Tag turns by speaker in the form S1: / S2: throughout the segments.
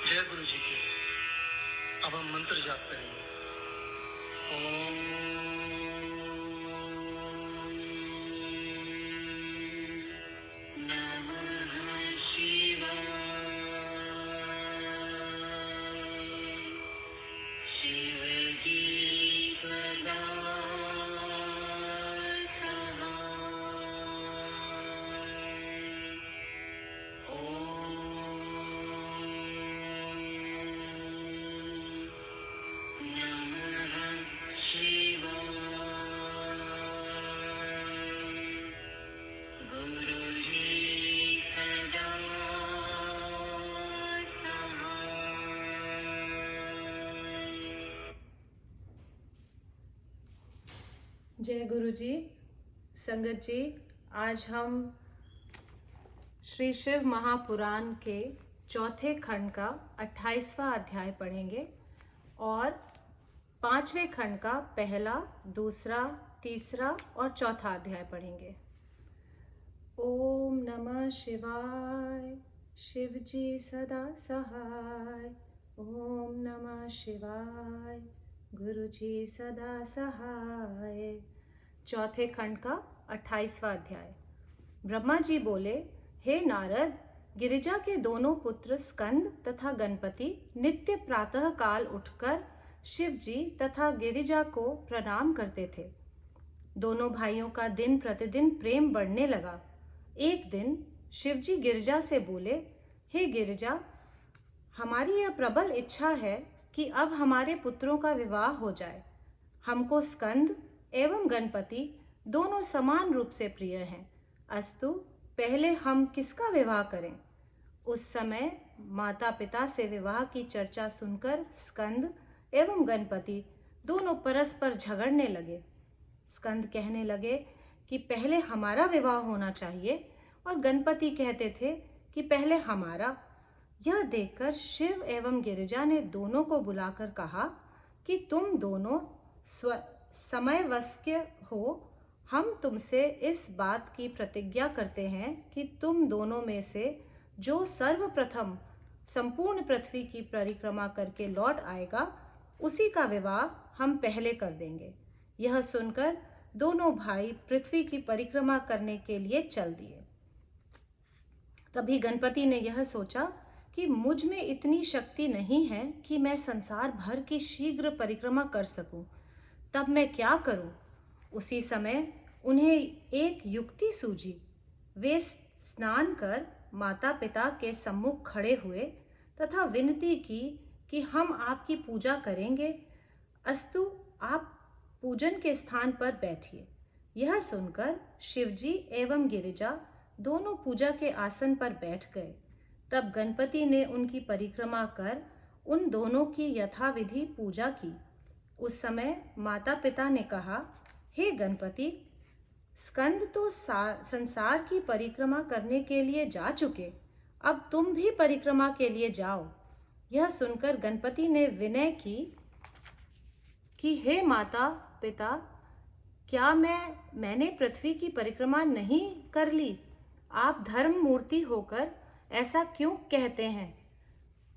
S1: जय गुरु जी की। अब हम मंत्र जाप करेंगे। ओम नमः शिवाय। शिव जी सदा सहाय। नमः शिवाय। गुरुजी सदा सहाय।
S2: जय गुरु जी। संगत जी, आज हम श्री शिव महापुराण के चौथे खंड का 28वां अध्याय पढ़ेंगे और 5वें खंड का पहला, दूसरा, तीसरा और चौथा अध्याय पढ़ेंगे। ओम नमः शिवाय। शिव जी सदा सहाय। ओम नमः शिवाय। गुरु जी सदा सहाय। चौथे खंड का 28वां अध्याय। ब्रह्मा जी बोले, हे नारद, गिरिजा के दोनों पुत्र स्कंद तथा गणपति नित्य प्रातः काल उठकर शिव जी तथा गिरिजा को प्रणाम करते थे। दोनों भाइयों का दिन प्रतिदिन प्रेम बढ़ने लगा। एक दिन शिव जी गिरिजा से बोले, हे गिरिजा, हमारी यह प्रबल इच्छा है कि अब हमारे पुत्रों का विवाह हो जाए। हमको स्कंद एवं गणपति दोनों समान रूप से प्रिय हैं। अस्तु, पहले हम किसका विवाह करें? उस समय माता पिता से विवाह की चर्चा सुनकर स्कंद एवं गणपति दोनों परस्पर झगड़ने लगे। स्कंद कहने लगे कि पहले हमारा विवाह होना चाहिए और गणपति कहते थे कि पहले हमारा। यह देखकर शिव एवं गिरिजा ने दोनों को बुलाकर कहा कि तुम दोनों समवयस्क हो। हम तुमसे इस बात की प्रतिज्ञा करते हैं कि तुम दोनों में से जो सर्वप्रथम संपूर्ण पृथ्वी की परिक्रमा करके लौट आएगा, उसी का विवाह हम पहले कर देंगे। यह सुनकर दोनों भाई पृथ्वी की परिक्रमा करने के लिए चल दिए। तभी गणपति ने यह सोचा कि मुझ में इतनी शक्ति नहीं है कि मैं संसार भर की शीघ्र परिक्रमा कर सकूं। तब मैं क्या करूं? उसी समय उन्हें एक युक्ति सूझी। वे स्नान कर माता पिता के सम्मुख खड़े हुए तथा विनती की कि हम आपकी पूजा करेंगे। अस्तु, आप पूजन के स्थान पर बैठिए। यह सुनकर शिवजी एवं गिरिजा दोनों पूजा के आसन पर बैठ गए। तब गणपति ने उनकी परिक्रमा कर उन दोनों की यथाविधि पूजा की। उस समय माता पिता ने कहा, हे गणपति, स्कंद तो संसार की परिक्रमा करने के लिए जा चुके, अब तुम भी परिक्रमा के लिए जाओ। यह सुनकर गणपति ने विनय की कि हे माता पिता, क्या मैंने पृथ्वी की परिक्रमा नहीं कर ली? आप धर्म मूर्ति होकर ऐसा क्यों कहते हैं?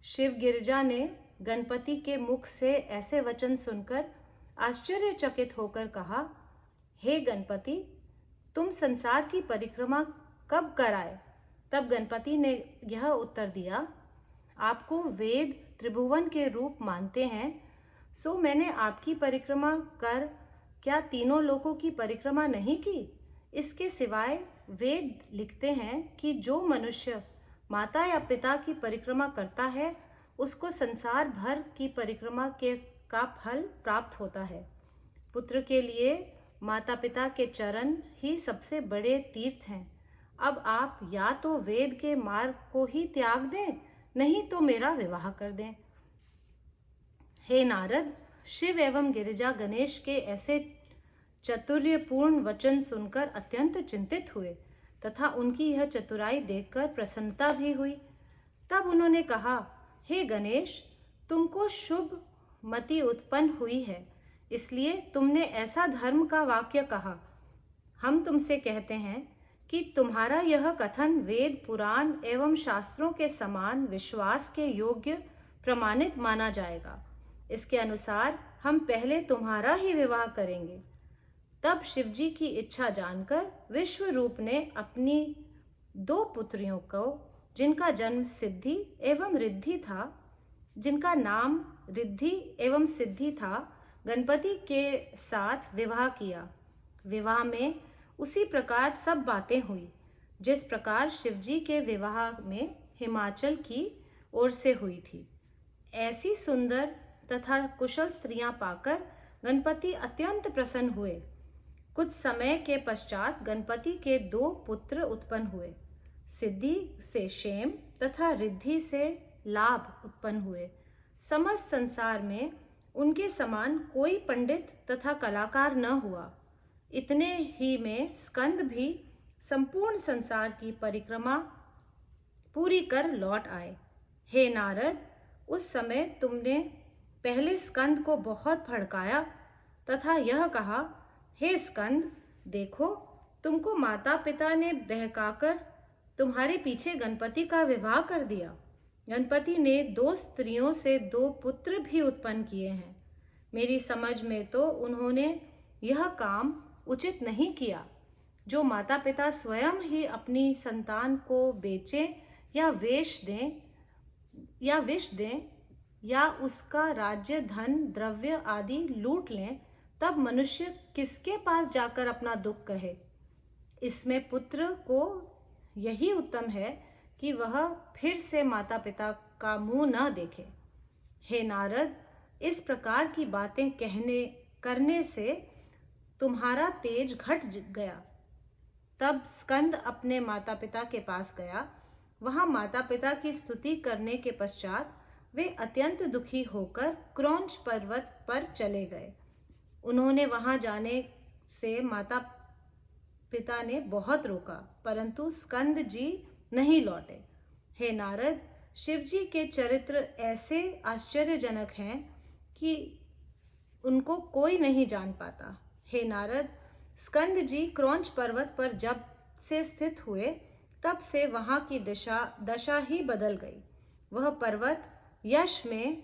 S2: शिव गिरिजा ने गणपति के मुख से ऐसे वचन सुनकर आश्चर्यचकित होकर कहा, हे गणपति, तुम संसार की परिक्रमा कब कराए? तब गणपति ने यह उत्तर दिया, आपको वेद त्रिभुवन के रूप मानते हैं, सो मैंने आपकी परिक्रमा कर क्या तीनों लोकों की परिक्रमा नहीं की? इसके सिवाय वेद लिखते हैं कि जो मनुष्य माता या पिता की परिक्रमा करता है, उसको संसार भर की परिक्रमा का फल प्राप्त होता है। पुत्र के लिए माता पिता के चरण ही सबसे बड़े तीर्थ हैं। अब आप या तो वेद के मार्ग को ही त्याग दें, नहीं तो मेरा विवाह कर दें। हे नारद, शिव एवं गिरिजा गणेश के ऐसे चातुर्यपूर्ण वचन सुनकर अत्यंत चिंतित हुए तथा उनकी यह चतुराई देखकर प्रसन्नता भी हुई। तब उन्होंने कहा, हे गणेश, तुमको शुभ मति उत्पन्न हुई है, इसलिए तुमने ऐसा धर्म का वाक्य कहा। हम तुमसे कहते हैं कि तुम्हारा यह कथन वेद पुराण एवं शास्त्रों के समान विश्वास के योग्य प्रमाणित माना जाएगा। इसके अनुसार हम पहले तुम्हारा ही विवाह करेंगे। तब शिवजी की इच्छा जानकर विश्वरूप ने अपनी 2 पुत्रियों को, जिनका जन्म सिद्धि एवं रिद्धि था, जिनका नाम रिद्धि एवं सिद्धि था, गणपति के साथ विवाह किया। विवाह में उसी प्रकार सब बातें हुई जिस प्रकार शिवजी के विवाह में हिमाचल की ओर से हुई थी। ऐसी सुंदर तथा कुशल स्त्रियां पाकर गणपति अत्यंत प्रसन्न हुए। कुछ समय के पश्चात गणपति के 2 पुत्र उत्पन्न हुए। सिद्धि से क्षेम तथा रिद्धि से लाभ उत्पन्न हुए। समस्त संसार में उनके समान कोई पंडित तथा कलाकार न हुआ। इतने ही में स्कंद भी संपूर्ण संसार की परिक्रमा पूरी कर लौट आए। हे नारद, उस समय तुमने पहले स्कंद को बहुत भड़काया तथा यह कहा, हे स्कंद, देखो, तुमको माता पिता ने बहकाकर तुम्हारे पीछे गणपति का विवाह कर दिया। गणपति ने 2 स्त्रियों से 2 पुत्र भी उत्पन्न किए हैं। मेरी समझ में तो उन्होंने यह काम उचित नहीं किया। जो माता पिता स्वयं ही अपनी संतान को बेचें या विष दें या उसका राज्य, धन, द्रव्य आदि लूट लें, तब मनुष्य किसके पास जाकर अपना दुख कहे। इसमें पुत्र को यही उत्तम है कि वह फिर से माता पिता का मुंह न देखे। हे नारद, इस प्रकार की बातें करने से तुम्हारा तेज घट गया। तब स्कंद अपने माता पिता के पास गया। वहां माता पिता की स्तुति करने के पश्चात वे अत्यंत दुखी होकर क्रौंच पर्वत पर चले गए। उन्होंने वहां जाने से माता पिता ने बहुत रोका, परंतु स्कंद जी नहीं लौटे। हे नारद, शिवजी के चरित्र ऐसे आश्चर्यजनक हैं कि उनको कोई नहीं जान पाता। हे नारद, स्कंद जी क्रौंच पर्वत पर जब से स्थित हुए, तब से वहां की दशा ही बदल गई। वह पर्वत यश में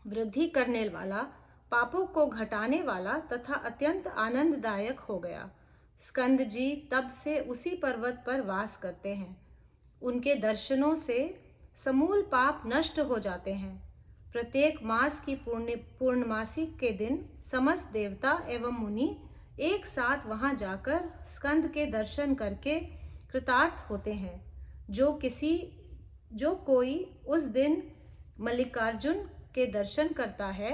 S2: वृद्धि करने वाला, पापों को घटाने वाला तथा अत्यंत आनंददायक हो गया। स्कंद जी तब से उसी पर्वत पर वास करते हैं। उनके दर्शनों से समूल पाप नष्ट हो जाते हैं। प्रत्येक मास की पूर्णमासी के दिन समस्त देवता एवं मुनि एक साथ वहां जाकर स्कंद के दर्शन करके कृतार्थ होते हैं। जो कोई उस दिन मल्लिकार्जुन के दर्शन करता है,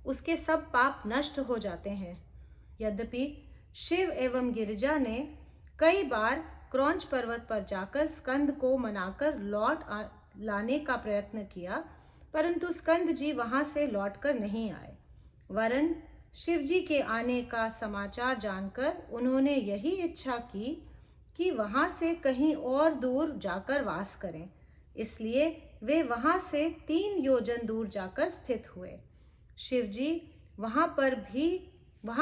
S2: उसके सब पाप नष्ट हो जाते हैं। यद्यपि शिव एवं गिरिजा ने कई बार क्रौंच पर्वत पर जाकर स्कंद को मनाकर लाने का प्रयत्न किया, परंतु स्कंद जी वहां से लौटकर नहीं आए। वरन शिव जी के आने का समाचार जानकर उन्होंने यही इच्छा की कि वहां से कहीं और दूर जाकर वास करें। इसलिए वे वहां से 3 योजन दूर जाकर स्थित हुए। शिव जी वहां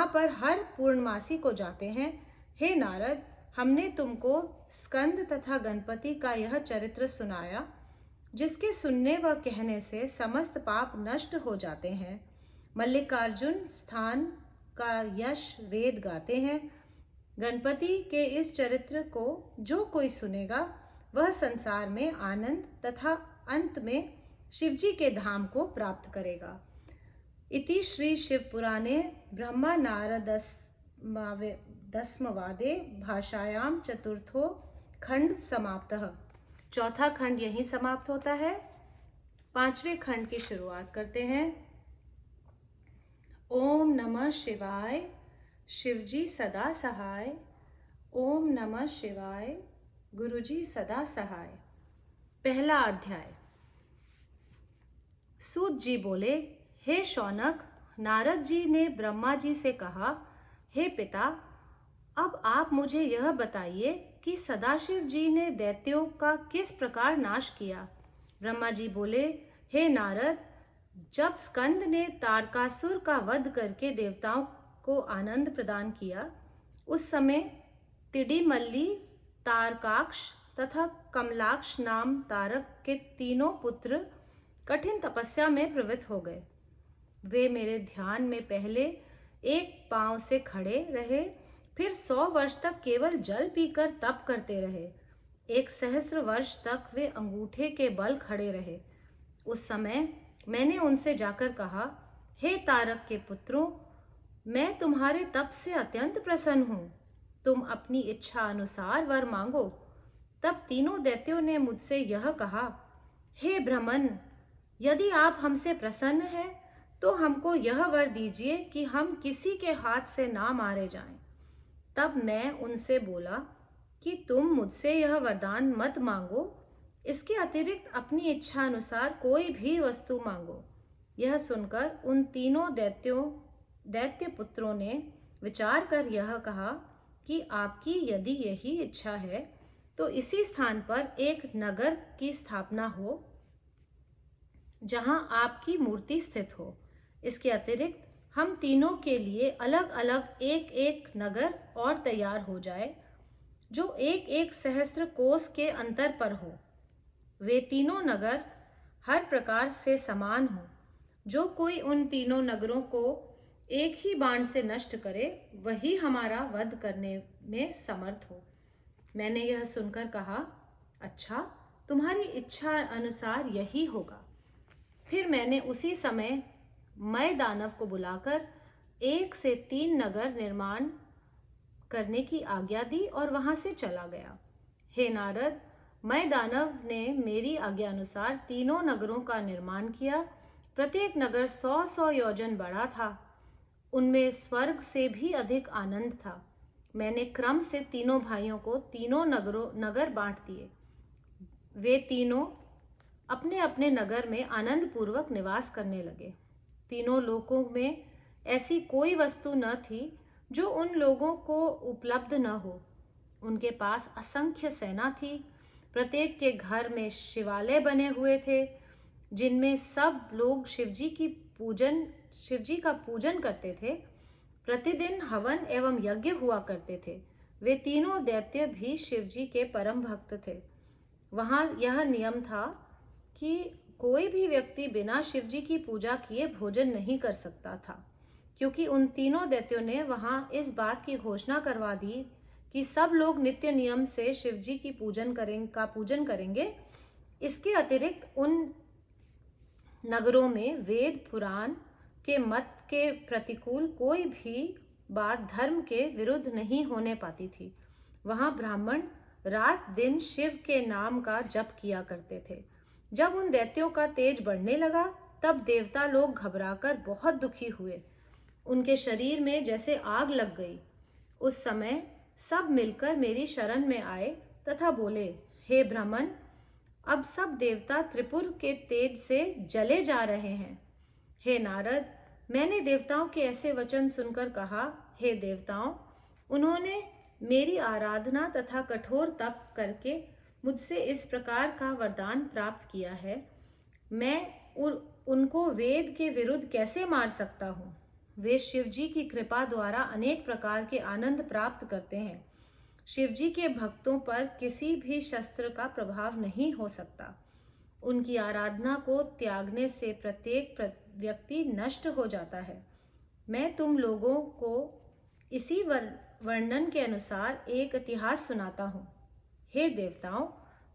S2: पर हर पूर्णमासी को जाते हैं। हे नारद, हमने तुमको स्कंद तथा गणपति का यह चरित्र सुनाया, जिसके सुनने व कहने से समस्त पाप नष्ट हो जाते हैं। मल्लिकार्जुन स्थान का यश वेद गाते हैं। गणपति के इस चरित्र को जो कोई सुनेगा, वह संसार में आनंद तथा अंत में शिवजी के धाम को प्राप्त करेगा। इति श्री शिव पुराणे ब्रह्मा नारद दस्मवादे भाषायाम चतुर्थो खंड समाप्तः। चौथा खंड यहीं समाप्त होता है। 5वें खंड की शुरुआत करते हैं। ओम नमः शिवाय, शिवजी सदा सहाय। ओम नमः शिवाय, गुरुजी सदा सहाय। पहला अध्याय। सूत जी बोले, हे शौनक, नारद जी ने ब्रह्मा जी से कहा, हे पिता, अब आप मुझे यह बताइए कि सदाशिव जी ने दैत्यों का किस प्रकार नाश किया। ब्रह्मा जी बोले, हे नारद, जब स्कंद ने तारकासुर का वध करके देवताओं को आनंद प्रदान किया, उस समय तिडिमल्ली, तारकाक्ष तथा कमलाक्ष नाम तारक के 3 पुत्र कठिन तपस्या में प्रवृत्त हो गए। वे मेरे ध्यान में पहले एक पांव से खड़े रहे, फिर 100 वर्ष तक केवल जल पीकर तप करते रहे। 1 सहस्त्र वर्ष तक वे अंगूठे के बल खड़े रहे। उस समय मैंने उनसे जाकर कहा, हे तारक के पुत्रों, मैं तुम्हारे तप से अत्यंत प्रसन्न हूँ। तुम अपनी इच्छा अनुसार वर मांगो। तब तीनों दैत्यों ने मुझसे यह कहा, हे ब्रह्मन, यदि आप हमसे प्रसन्न हैं तो हमको यह वर दीजिए कि हम किसी के हाथ से ना मारे जाएं। तब मैं उनसे बोला कि तुम मुझसे यह वरदान मत मांगो, इसके अतिरिक्त अपनी इच्छा अनुसार कोई भी वस्तु मांगो। यह सुनकर उन तीनों दैत्य पुत्रों ने विचार कर यह कहा कि आपकी यदि यही इच्छा है तो इसी स्थान पर एक नगर की स्थापना हो जहां आपकी मूर्ति स्थित हो। इसके अतिरिक्त हम तीनों के लिए अलग अलग एक एक नगर और तैयार हो जाए, जो एक एक सहस्त्र कोस के अंतर पर हो। वे तीनों नगर हर प्रकार से समान हो। जो कोई उन तीनों नगरों को एक ही बाण से नष्ट करे, वही हमारा वध करने में समर्थ हो। मैंने यह सुनकर कहा, अच्छा, तुम्हारी इच्छा अनुसार यही होगा। फिर मैंने उसी समय मय दानव को बुलाकर 1 से 3 नगर निर्माण करने की आज्ञा दी और वहां से चला गया। हे नारद, मय दानव ने मेरी आज्ञा अनुसार तीनों नगरों का निर्माण किया। प्रत्येक नगर 100-100 योजन बड़ा था। उनमें स्वर्ग से भी अधिक आनंद था। मैंने क्रम से तीनों भाइयों को तीनों नगर बांट दिए। वे तीनों अपने अपने नगर में आनंद पूर्वक निवास करने लगे। तीनों लोकों में ऐसी कोई वस्तु न थी जो उन लोगों को उपलब्ध न हो। उनके पास असंख्य सेना थी। प्रत्येक के घर में शिवालय बने हुए थे, जिनमें सब लोग शिवजी का पूजन करते थे। प्रतिदिन हवन एवं यज्ञ हुआ करते थे। वे तीनों दैत्य भी शिवजी के परम भक्त थे। वहां यह नियम था कि कोई भी व्यक्ति बिना शिवजी की पूजा किए भोजन नहीं कर सकता था, क्योंकि उन तीनों दैत्यों ने वहां इस बात की घोषणा करवा दी कि सब लोग नित्य नियम से शिवजी की पूजन करेंगे। इसके अतिरिक्त उन नगरों में वेद पुराण के मत के प्रतिकूल कोई भी बात धर्म के विरुद्ध नहीं होने पाती थी। वहां ब्राह्मण रात दिन शिव के नाम का जप किया करते थे। जब उन दैत्यों का तेज बढ़ने लगा, तब देवता लोग घबराकर बहुत दुखी हुए। उनके शरीर में जैसे आग लग गई। उस समय सब मिलकर मेरी शरण में आए तथा बोले, हे ब्राह्मण, अब सब देवता त्रिपुर के तेज से जले जा रहे हैं। हे नारद, मैंने देवताओं के ऐसे वचन सुनकर कहा, हे देवताओं, उन्होंने मेरी आराधना तथा कठोर तप करके मुझसे इस प्रकार का वरदान प्राप्त किया है। मैं उनको वेद के विरुद्ध कैसे मार सकता हूँ? वे शिवजी की कृपा द्वारा अनेक प्रकार के आनंद प्राप्त करते हैं। शिवजी के भक्तों पर किसी भी शस्त्र का प्रभाव नहीं हो सकता। उनकी आराधना को त्यागने से प्रत्येक व्यक्ति नष्ट हो जाता है। मैं तुम लोगों को इसी वर्णन के अनुसार एक इतिहास सुनाता हूँ। हे देवताओं,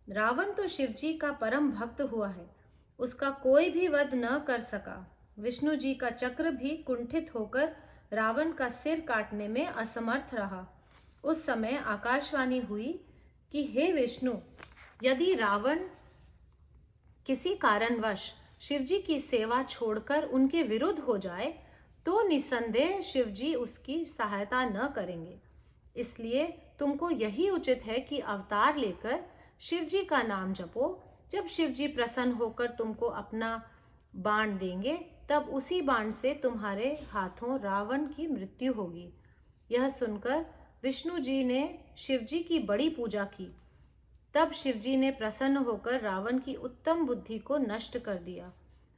S2: रावण तो शिवजी का परम भक्त हुआ है। उसका कोई भी वध न कर सका। विष्णु जी का चक्र भी कुंठित होकर रावण का सिर काटने में असमर्थ रहा। उस समय आकाशवाणी हुई कि हे विष्णु, यदि रावण किसी कारणवश शिवजी की सेवा छोड़कर उनके विरुद्ध हो जाए तो निसंदेह शिवजी उसकी सहायता न करेंगे। इसलिए तुमको यही उचित है कि अवतार लेकर शिवजी का नाम जपो। जब शिवजी प्रसन्न होकर तुमको अपना बाण देंगे, तब उसी बाण से तुम्हारे हाथों रावण की मृत्यु होगी। यह सुनकर विष्णु जी ने शिवजी की बड़ी पूजा की। तब शिवजी ने प्रसन्न होकर रावण की उत्तम बुद्धि को नष्ट कर दिया।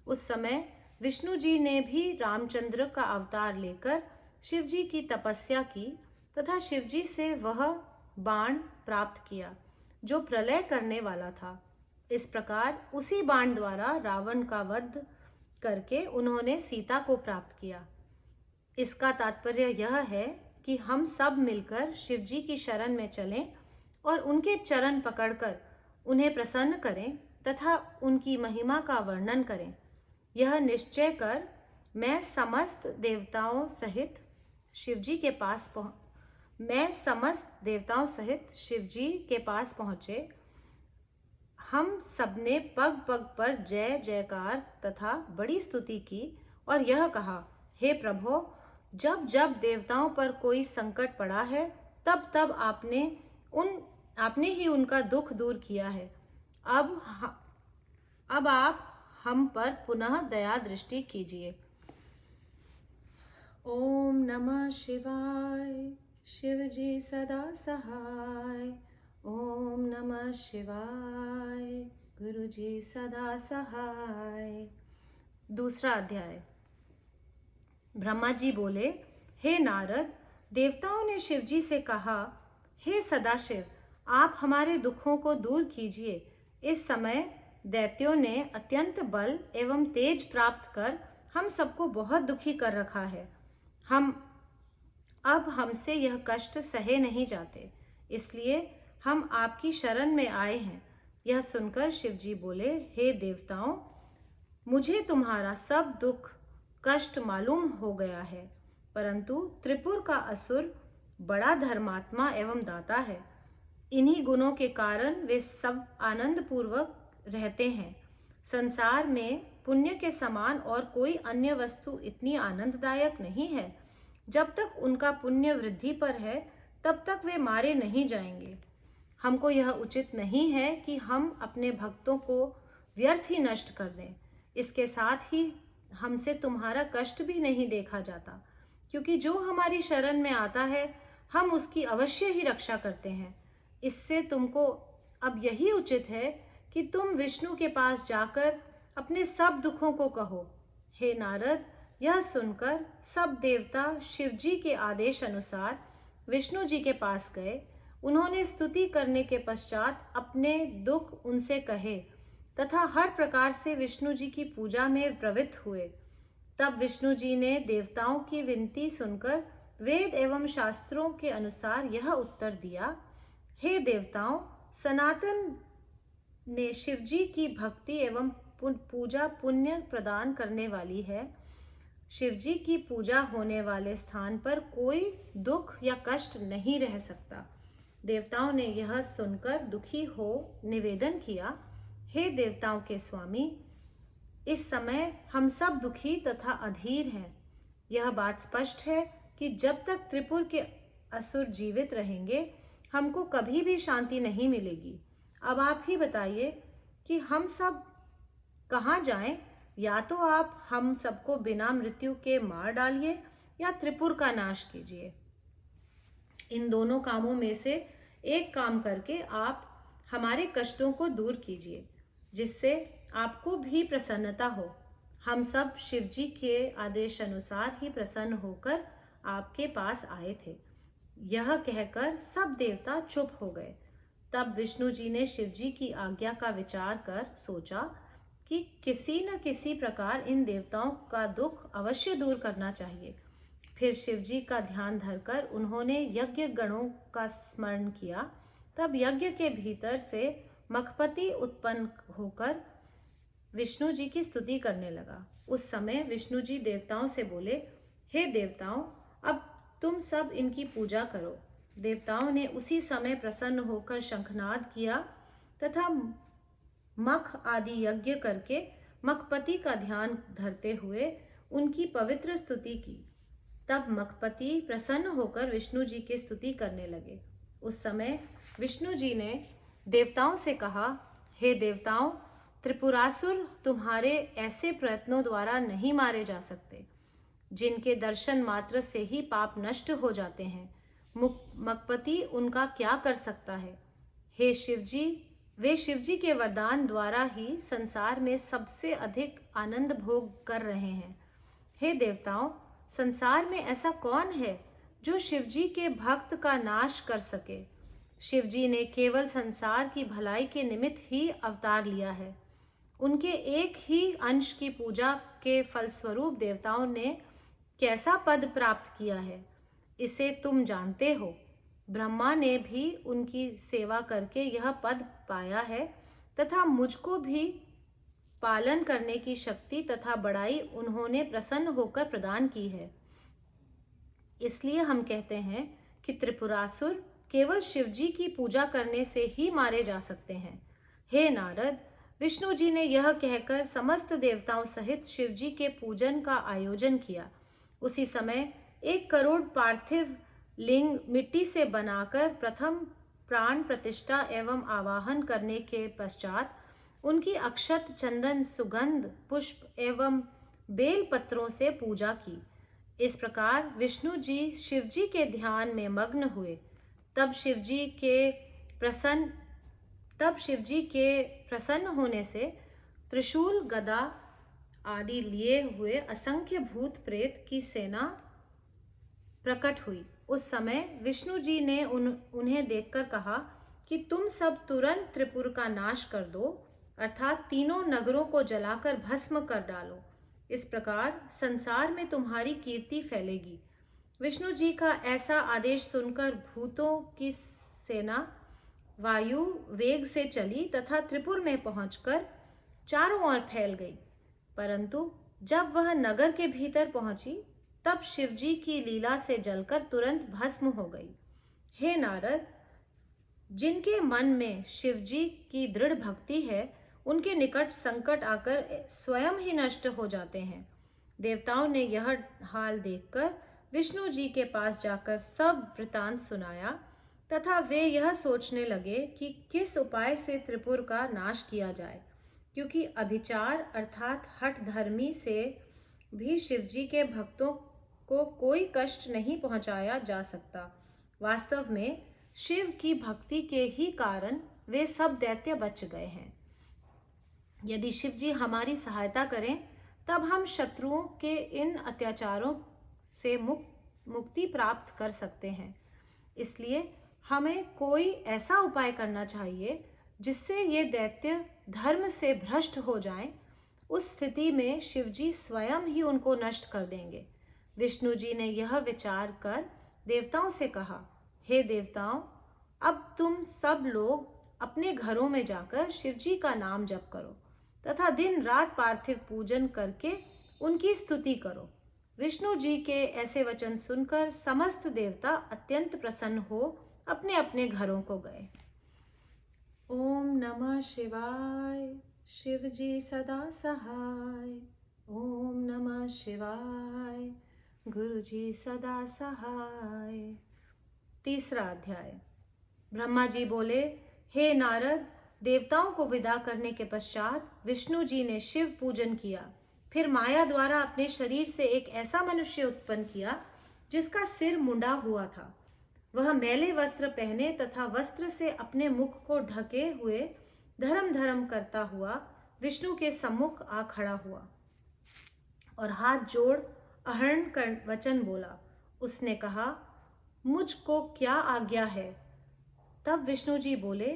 S2: उस समय विष्णु जी ने भी रामचंद्र का अवतार लेकर शिवजी की तपस्या की तथा शिवजी से वह बाण प्राप्त किया जो प्रलय करने वाला था। इस प्रकार उसी बाण द्वारा रावण का वध करके उन्होंने सीता को प्राप्त किया। इसका तात्पर्य यह है कि हम सब मिलकर शिव जी की शरण में चलें और उनके चरण पकड़कर उन्हें प्रसन्न करें तथा उनकी महिमा का वर्णन करें। यह निश्चय कर मैं समस्त देवताओं सहित शिव जी के पास पहुंचे। हम सबने पग पग पर जय जयकार तथा बड़ी स्तुति की और यह कहा, हे प्रभो, जब जब देवताओं पर कोई संकट पड़ा है तब तब आपने ही उनका दुख दूर किया है। अब आप हम पर पुनः दया दृष्टि कीजिए। ओम नमः शिवाय। शिव जी सदा सहाय। ओम नमः शिवाय। गुरु जी सदा सहाय। दूसरा अध्याय। ब्रह्मा जी बोले, हे नारद, देवताओं ने शिव जी से कहा, हे सदाशिव, आप हमारे दुखों को दूर कीजिए। इस समय दैत्यों ने अत्यंत बल एवं तेज प्राप्त कर हम सबको बहुत दुखी कर रखा है। अब हमसे यह कष्ट सहे नहीं जाते, इसलिए हम आपकी शरण में आए हैं। यह सुनकर शिव जी बोले, हे देवताओं, मुझे तुम्हारा सब दुख कष्ट मालूम हो गया है, परंतु त्रिपुर का असुर बड़ा धर्मात्मा एवं दाता है। इन्हीं गुणों के कारण वे सब आनंद पूर्वक रहते हैं। संसार में पुण्य के समान और कोई अन्य वस्तु इतनी आनंददायक नहीं है। जब तक उनका पुण्य वृद्धि पर है तब तक वे मारे नहीं जाएंगे। हमको यह उचित नहीं है कि हम अपने भक्तों को व्यर्थ ही नष्ट कर दें। इसके साथ ही हमसे तुम्हारा कष्ट भी नहीं देखा जाता, क्योंकि जो हमारी शरण में आता है हम उसकी अवश्य ही रक्षा करते हैं। इससे तुमको अब यही उचित है कि तुम विष्णु के पास जाकर अपने सब दुखों को कहो। हे नारद, यह सुनकर सब देवता शिव जी के आदेश अनुसार विष्णु जी के पास गए। उन्होंने स्तुति करने के पश्चात अपने दुख उनसे कहे तथा हर प्रकार से विष्णु जी की पूजा में प्रवृत्त हुए। तब विष्णु जी ने देवताओं की विनती सुनकर वेद एवं शास्त्रों के अनुसार यह उत्तर दिया, हे देवताओं, सनातन ने शिव जी की भक्ति एवं पूजा पुण्य प्रदान करने वाली है। शिव जी की पूजा होने वाले स्थान पर कोई दुख या कष्ट नहीं रह सकता। देवताओं ने यह सुनकर दुखी हो निवेदन किया, हे देवताओं के स्वामी, इस समय हम सब दुखी तथा अधीर हैं। यह बात स्पष्ट है कि जब तक त्रिपुर के असुर जीवित रहेंगे हमको कभी भी शांति नहीं मिलेगी। अब आप ही बताइए कि हम सब कहाँ जाएं? या तो आप हम सबको बिना मृत्यु के मार डालिए या त्रिपुर का नाश कीजिए। इन दोनों कामों में से एक काम करके आप हमारे कष्टों को दूर कीजिए, जिससे आपको भी प्रसन्नता हो। हम सब शिव जी के आदेश अनुसार ही प्रसन्न होकर आपके पास आए थे। यह कहकर सब देवता चुप हो गए। तब विष्णु जी ने शिव जी की आज्ञा का विचार कर सोचा कि किसी न किसी प्रकार इन देवताओं का दुख अवश्य दूर करना चाहिए। फिर शिव जी का ध्यान धरकर उन्होंने यज्ञ गणों का स्मरण किया। तब यज्ञ के भीतर से मखपति उत्पन्न होकर विष्णु जी की स्तुति करने लगा। उस समय विष्णु जी देवताओं से बोले, हे देवताओं, अब तुम सब इनकी पूजा करो। देवताओं ने उसी समय प्रसन्न होकर शंखनाद किया तथा मख आदि यज्ञ करके मखपति का ध्यान धरते हुए उनकी पवित्र स्तुति की। तब मखपति प्रसन्न होकर विष्णु जी की स्तुति करने लगे। उस समय विष्णु जी ने देवताओं से कहा, हे देवताओं, त्रिपुरासुर तुम्हारे ऐसे प्रयत्नों द्वारा नहीं मारे जा सकते, जिनके दर्शन मात्र से ही पाप नष्ट हो जाते हैं। मखपति उनका क्या कर सकता है? हे शिवजी, वे शिवजी के वरदान द्वारा ही संसार में सबसे अधिक आनंद भोग कर रहे हैं। हे देवताओं, संसार में ऐसा कौन है जो शिवजी के भक्त का नाश कर सके? शिवजी ने केवल संसार की भलाई के निमित्त ही अवतार लिया है। उनके एक ही अंश की पूजा के फलस्वरूप देवताओं ने कैसा पद प्राप्त किया है, इसे तुम जानते हो। ब्रह्मा ने भी उनकी सेवा करके यह पद पाया है तथा मुझको भी पालन करने की शक्ति तथा बड़ाई उन्होंने प्रसन्न होकर प्रदान की है। इसलिए हम कहते हैं कि त्रिपुरासुर केवल शिवजी की पूजा करने से ही मारे जा सकते हैं। हे नारद, विष्णु जी ने यह कहकर समस्त देवताओं सहित शिवजी के पूजन का आयोजन किया। उसी समय 1 करोड़ पार्थिव लिंग मिट्टी से बनाकर प्रथम प्राण प्रतिष्ठा एवं आवाहन करने के पश्चात उनकी अक्षत, चंदन, सुगंध, पुष्प एवं बेल पत्रों से पूजा की। इस प्रकार विष्णु जी शिवजी के ध्यान में मग्न हुए। तब शिवजी के प्रसन्न होने से त्रिशूल, गदा आदि लिए हुए असंख्य भूत प्रेत की सेना प्रकट हुई। उस समय विष्णु जी ने उन्हें देखकर कहा कि तुम सब तुरंत त्रिपुर का नाश कर दो, अर्थात तीनों नगरों को जलाकर भस्म कर डालो। इस प्रकार संसार में तुम्हारी कीर्ति फैलेगी। विष्णु जी का ऐसा आदेश सुनकर भूतों की सेना वायु वेग से चली तथा त्रिपुर में पहुंचकर चारों ओर फैल गई। परंतु जब वह नगर के भीतर पहुंची तब शिवजी की लीला से जलकर तुरंत भस्म हो गई। हे नारद, जिनके मन में शिवजी की दृढ़ भक्ति है उनके निकट संकट आकर स्वयं ही नष्ट हो जाते हैं। देवताओं ने यह हाल देखकर विष्णु जी के पास जाकर सब वृतांत सुनाया तथा वे यह सोचने लगे कि किस उपाय से त्रिपुर का नाश किया जाए, क्योंकि अभिचार अर्थात हठ धर्मी से भी शिवजी के भक्तों को कोई कष्ट नहीं पहुंचाया जा सकता। वास्तव में शिव की भक्ति के ही कारण वे सब दैत्य बच गए हैं। यदि शिवजी हमारी सहायता करें तब हम शत्रुओं के इन अत्याचारों से मुक्ति प्राप्त कर सकते हैं। इसलिए हमें कोई ऐसा उपाय करना चाहिए जिससे ये दैत्य धर्म से भ्रष्ट हो जाएं। उस स्थिति में शिवजी स्वयं ही उनको नष्ट कर देंगे। विष्णु जी ने यह विचार कर देवताओं से कहा, हे देवताओं, अब तुम सब लोग अपने घरों में जाकर शिवजी का नाम जप करो तथा दिन रात पार्थिव पूजन करके उनकी स्तुति करो। विष्णु जी के ऐसे वचन सुनकर समस्त देवता अत्यंत प्रसन्न हो अपने अपने घरों को गए। ओम नमः शिवाय, शिव जी सदा सहाय। ओम नमः शिवाय, गुरु जी सदा सहाय। 3रा अध्याय। ब्रह्मा जी बोले, हे नारद, देवताओं को विदा करने के पश्चात विष्णु जी ने शिव पूजन किया। फिर माया द्वारा अपने शरीर से एक ऐसा मनुष्य उत्पन्न किया जिसका सिर मुंडा हुआ था। वह मैले वस्त्र पहने तथा वस्त्र से अपने मुख को ढके हुए धर्म धर्म करता हुआ विष्णु के सम्मुख आ खड़ा हुआ और हाथ जोड़ अहरण कर वचन बोला। उसने कहा, मुझको क्या आज्ञा है? तब विष्णु जी बोले,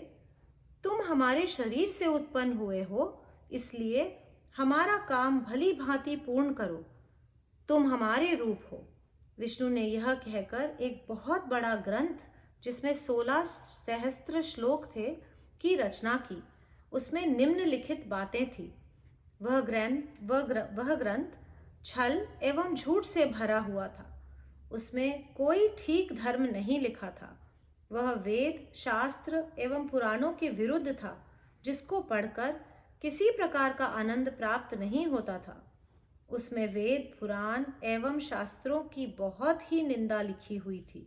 S2: तुम हमारे शरीर से उत्पन्न हुए हो, इसलिए हमारा काम भली भांति पूर्ण करो। तुम हमारे रूप हो। विष्णु ने यह कहकर एक बहुत बड़ा ग्रंथ जिसमें 16 सहस्त्र श्लोक थे की रचना की। उसमें निम्नलिखित बातें थी। वह ग्रंथ छल एवं झूठ से भरा हुआ था। उसमें कोई ठीक धर्म नहीं लिखा था। वह वेद, शास्त्र एवं पुराणों के विरुद्ध था, जिसको पढ़कर किसी प्रकार का आनंद प्राप्त नहीं होता था। उसमें वेद, पुराण एवं शास्त्रों की बहुत ही निंदा लिखी हुई थी।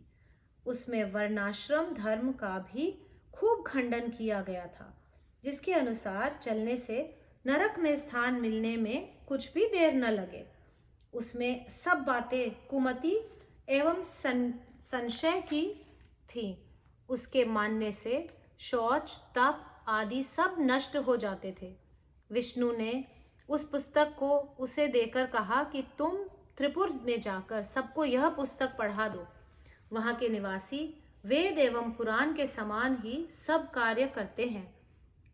S2: उसमें वर्णाश्रम धर्म का भी खूब खंडन किया गया था, जिसके अनुसार चलने से नरक में स्थान मिलने में कुछ भी देर न लगे। उसमें सब बातें कुमति एवं संशय की थीं। उसके मानने से शौच, तप आदि सब नष्ट हो जाते थे। विष्णु ने उस पुस्तक को उसे देकर कहा कि तुम त्रिपुर में जाकर सबको यह पुस्तक पढ़ा दो। वहां के निवासी वेद एवं पुराण के समान ही सब कार्य करते हैं।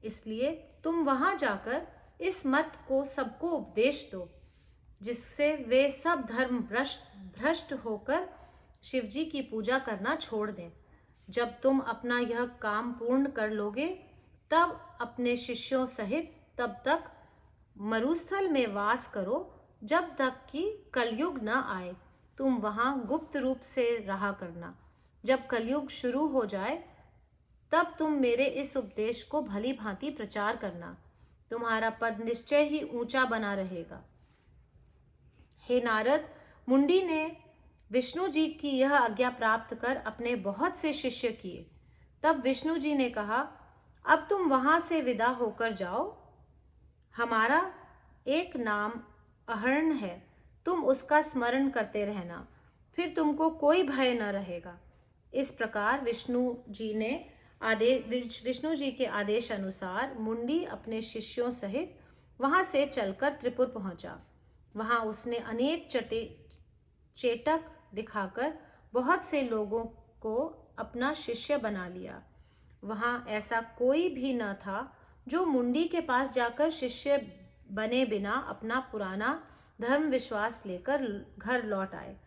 S2: इसलिए तुम वहां जाकर इस मत को सबको उपदेश दो, जिससे वे सब धर्म भ्रष्ट होकर शिवजी की पूजा करना छोड़ दें। जब तुम अपना यह काम पूर्ण कर लोगे, तब अपने शिष्यों सहित तब तक मरुस्थल में वास करो जब तक कि कलयुग न आए। तुम वहां गुप्त रूप से रहा करना। जब कलयुग शुरू हो जाए, तब तुम मेरे इस उपदेश को भली भांति प्रचार करना। तुम्हारा पद निश्चय ही ऊंचा बना रहेगा। हे नारद, मुंडी ने विष्णु जी की यह आज्ञा प्राप्त कर अपने बहुत से शिष्य किए। तब विष्णु जी ने कहा, अब तुम वहां से विदा होकर जाओ। हमारा एक नाम अहरण है, तुम उसका स्मरण करते रहना, फिर तुमको कोई भय न रहेगा। इस प्रकार विष्णु जी के आदेश अनुसार मुंडी अपने शिष्यों सहित वहां से चलकर त्रिपुर पहुंचा। वहां उसने अनेक चेटक दिखाकर बहुत से लोगों को अपना शिष्य बना लिया। वहां ऐसा कोई भी न था जो मुंडी के पास जाकर शिष्य बने बिना अपना पुराना धर्म विश्वास लेकर घर लौट आए।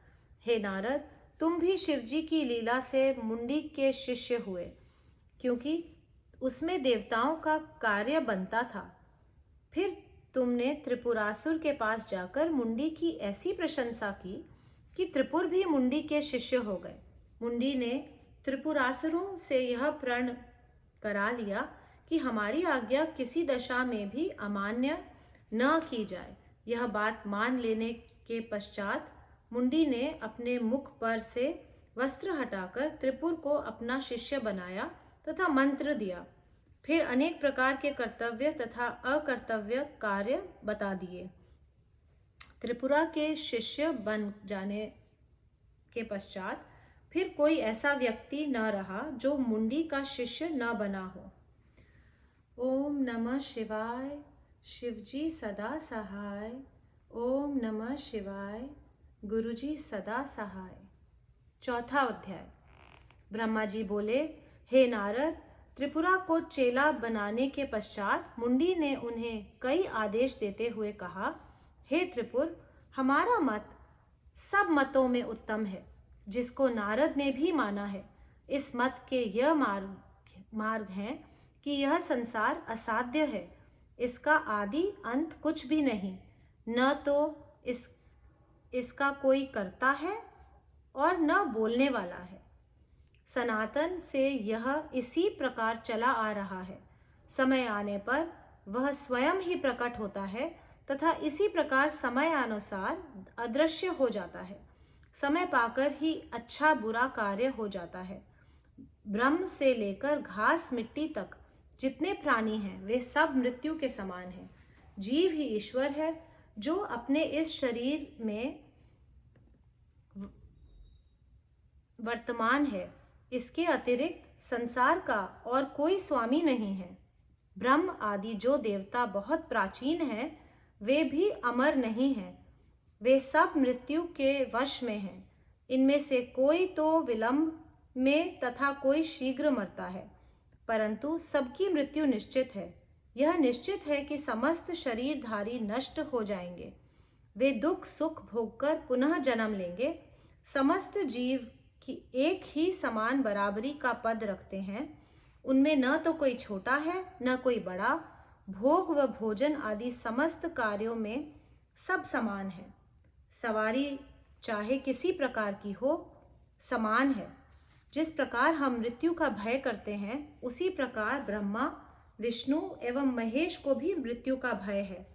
S2: हे नारद, तुम भी शिवजी की लीला से मुंडी के शिष्य हुए, क्योंकि उसमें देवताओं का कार्य बनता था। फिर तुमने त्रिपुरासुर के पास जाकर मुंडी की ऐसी प्रशंसा की कि त्रिपुर भी मुंडी के शिष्य हो गए। मुंडी ने त्रिपुरासुरों से यह प्रण करा लिया कि हमारी आज्ञा किसी दशा में भी अमान्य न की जाए। यह बात मान लेने के पश्चात मुंडी ने अपने मुख पर से वस्त्र हटाकर त्रिपुर को अपना शिष्य बनाया तथा मंत्र दिया। फिर अनेक प्रकार के कर्तव्य तथा अकर्तव्य कार्य बता दिए। त्रिपुरा के शिष्य बन जाने के पश्चात फिर कोई ऐसा व्यक्ति न रहा जो मुंडी का शिष्य न बना हो। ओम नमः शिवाय। शिवजी सदा सहाय। ओम नमः शिवाय। गुरुजी सदा सहाय। चौथा अध्याय। ब्रह्मा जी बोले, हे नारद, त्रिपुरा को चेला बनाने के पश्चात मुंडी ने उन्हें कई आदेश देते हुए कहा, हे त्रिपुर, हमारा मत सब मतों में उत्तम है, जिसको नारद ने भी माना है। इस मत के यह मार्ग है कि यह संसार असाध्य है, इसका आदि अंत कुछ भी नहीं, न तो इसका कोई करता है और न बोलने वाला है। सनातन से यह इसी प्रकार चला आ रहा है। समय आने पर वह स्वयं ही प्रकट होता है तथा इसी प्रकार समय अनुसार अदृश्य हो जाता है। समय पाकर ही अच्छा बुरा कार्य हो जाता है। ब्रह्म से लेकर घास मिट्टी तक जितने प्राणी हैं, वे सब मृत्यु के समान हैं। जीव ही ईश्वर है, जो अपने इस शरीर में वर्तमान है। इसके अतिरिक्त संसार का और कोई स्वामी नहीं है। ब्रह्म आदि जो देवता बहुत प्राचीन हैं, वे भी अमर नहीं हैं। वे सब मृत्यु के वश में हैं। इनमें से कोई तो विलंब में तथा कोई शीघ्र मरता है, परंतु सबकी मृत्यु निश्चित है। यह निश्चित है कि समस्त शरीरधारी नष्ट हो जाएंगे। वे दुख सुख भोगकर पुनः जन्म लेंगे। समस्त जीव की एक ही समान बराबरी का पद रखते हैं। उनमें न तो कोई छोटा है न कोई बड़ा। भोग व भोजन आदि समस्त कार्यों में सब समान है। सवारी चाहे किसी प्रकार की हो, समान है। जिस प्रकार हम मृत्यु का भय करते हैं, उसी प्रकार ब्रह्मा, विष्णु एवं महेश को भी मृत्यु का भय है।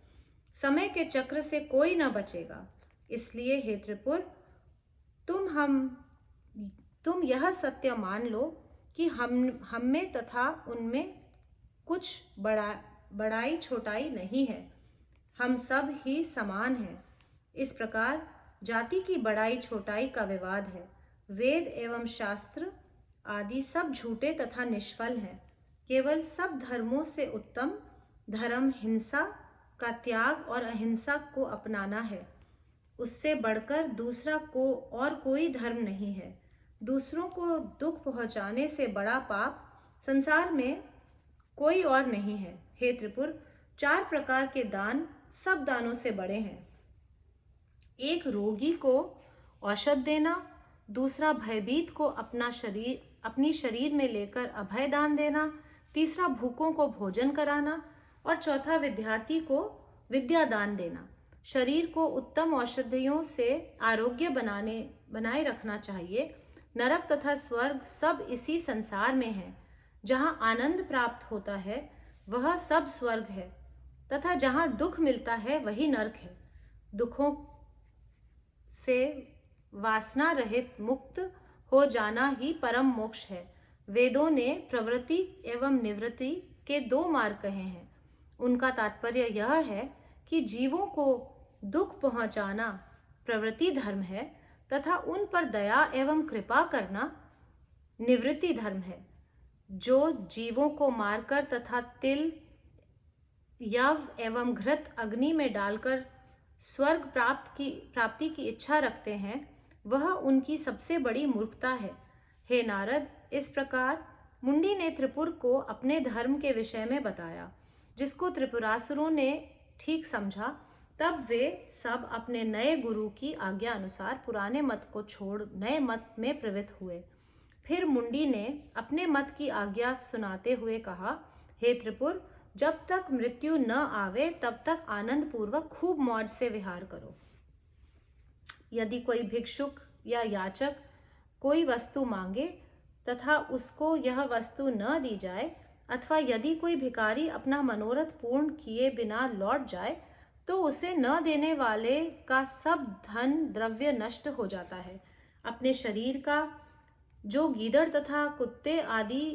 S2: समय के चक्र से कोई न बचेगा। इसलिए हे त्रिपुर, तुम यह सत्य मान लो कि हम में तथा उनमें कुछ बड़ाई छोटाई नहीं है। हम सब ही समान हैं। इस प्रकार जाति की बड़ाई छोटाई का विवाद है। वेद एवं शास्त्र आदि सब झूठे तथा निष्फल हैं। केवल सब धर्मों से उत्तम धर्म हिंसा का त्याग और अहिंसा को अपनाना है। उससे बढ़कर दूसरा और कोई धर्म नहीं है। दूसरों को दुख पहुंचाने से बड़ा पाप संसार में कोई और नहीं है। हे त्रिपुर, 4 प्रकार के दान सब दानों से बड़े हैं। एक रोगी को औषध देना, दूसरा भयभीत को अपनी शरीर में लेकर अभय दान देना, तीसरा भूखों को भोजन कराना और चौथा विद्यार्थी को विद्या दान देना। शरीर को उत्तम औषधियों से आरोग्य बनाए रखना चाहिए। नरक तथा स्वर्ग सब इसी संसार में है। जहाँ आनंद प्राप्त होता है वह सब स्वर्ग है, तथा जहाँ दुख मिलता है वही नरक है। दुखों से वासना रहित मुक्त हो जाना ही परम मोक्ष है। वेदों ने प्रवृत्ति एवं निवृत्ति के 2 मार्ग कहे हैं। उनका तात्पर्य यह है कि जीवों को दुख पहुंचाना प्रवृत्ति धर्म है तथा उन पर दया एवं कृपा करना निवृत्ति धर्म है। जो जीवों को मारकर तथा तिल, यव एवं घृत अग्नि में डालकर स्वर्ग प्राप्ति की इच्छा रखते हैं, वह उनकी सबसे बड़ी मूर्खता है। हे नारद, इस प्रकार मुंडी ने त्रिपुर को अपने धर्म के विषय में बताया, जिसको त्रिपुरासुरों ने ठीक समझा। तब वे सब अपने नए गुरु की आज्ञा अनुसार पुराने मत को छोड़ नए मत में प्रवृत्त हुए। फिर मुंडी ने अपने मत की आज्ञा सुनाते हुए कहा, हे त्रिपुर, जब तक मृत्यु न आवे तब तक आनंद पूर्वक खूब मौज से विहार करो। यदि कोई भिक्षुक या याचक कोई वस्तु मांगे तथा उसको यह वस्तु न दी जाए, अथवा यदि कोई भिखारी अपना मनोरथ पूर्ण किए बिना लौट जाए, तो उसे न देने वाले का सब धन द्रव्य नष्ट हो जाता है। अपने शरीर का, जो गीदड़ तथा कुत्ते आदि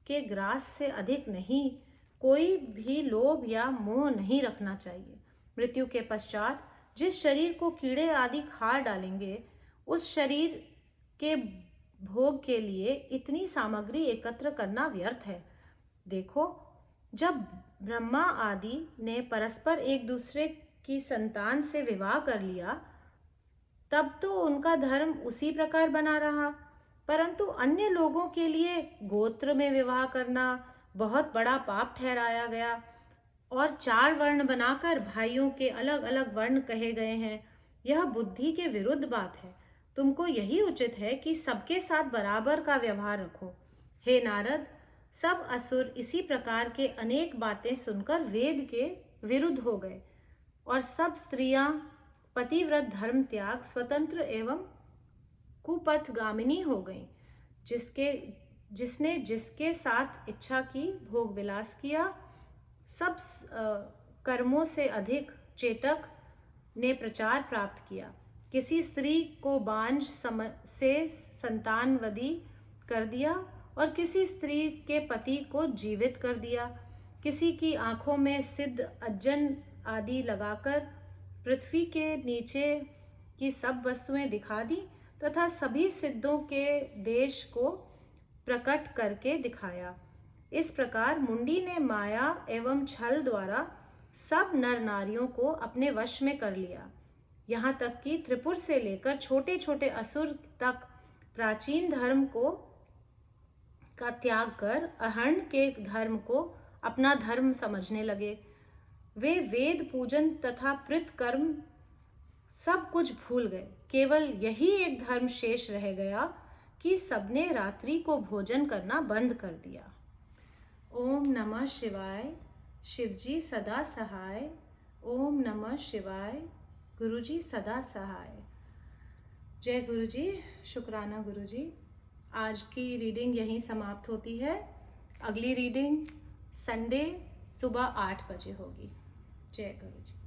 S2: के ग्रास से अधिक नहीं, कोई भी लोभ या मोह नहीं रखना चाहिए। मृत्यु के पश्चात जिस शरीर को कीड़े आदि खा डालेंगे, उस शरीर के भोग के लिए इतनी सामग्री एकत्र करना व्यर्थ है। देखो, जब ब्रह्मा आदि ने परस्पर एक दूसरे की संतान से विवाह कर लिया, तब तो उनका धर्म उसी प्रकार बना रहा, परंतु अन्य लोगों के लिए गोत्र में विवाह करना बहुत बड़ा पाप ठहराया गया और 4 वर्ण बनाकर भाइयों के अलग अलग वर्ण कहे गए हैं। यह बुद्धि के विरुद्ध बात है। तुमको यही उचित है कि सबके साथ बराबर का व्यवहार रखो। हे नारद, सब असुर इसी प्रकार के अनेक बातें सुनकर वेद के विरुद्ध हो गए और सब स्त्रियां पतिव्रत धर्म त्याग स्वतंत्र एवं कुपथगामिनी हो गईं। जिसने जिसके साथ इच्छा की भोग विलास किया, सब कर्मों से अधिक चेतक ने प्रचार प्राप्त किया। किसी स्त्री को बांझ से संतानवदी कर दिया और किसी स्त्री के पति को जीवित कर दिया। किसी की आंखों में सिद्ध अज्जन आदि लगाकर पृथ्वी के नीचे की सब वस्तुएं दिखा दी तथा सभी सिद्धों के देश को प्रकट करके दिखाया। इस प्रकार मुंडी ने माया एवं छल द्वारा सब नर नारियों को अपने वश में कर लिया। यहाँ तक कि त्रिपुर से लेकर छोटे छोटे असुर तक प्राचीन धर्म का त्याग कर अहर्ण के धर्म को अपना धर्म समझने लगे। वे वेद पूजन तथा प्रित कर्म सब कुछ भूल गए। केवल यही एक धर्म शेष रह गया कि सबने रात्रि को भोजन करना बंद कर दिया। ओम नमः शिवाय। शिवजी सदा सहाय। ओम नमः शिवाय। गुरुजी सदा सहाय। जय गुरुजी। शुक्राना गुरुजी। आज की रीडिंग यहीं समाप्त होती है। अगली रीडिंग संडे सुबह 8 बजे होगी। जय गुरुजी।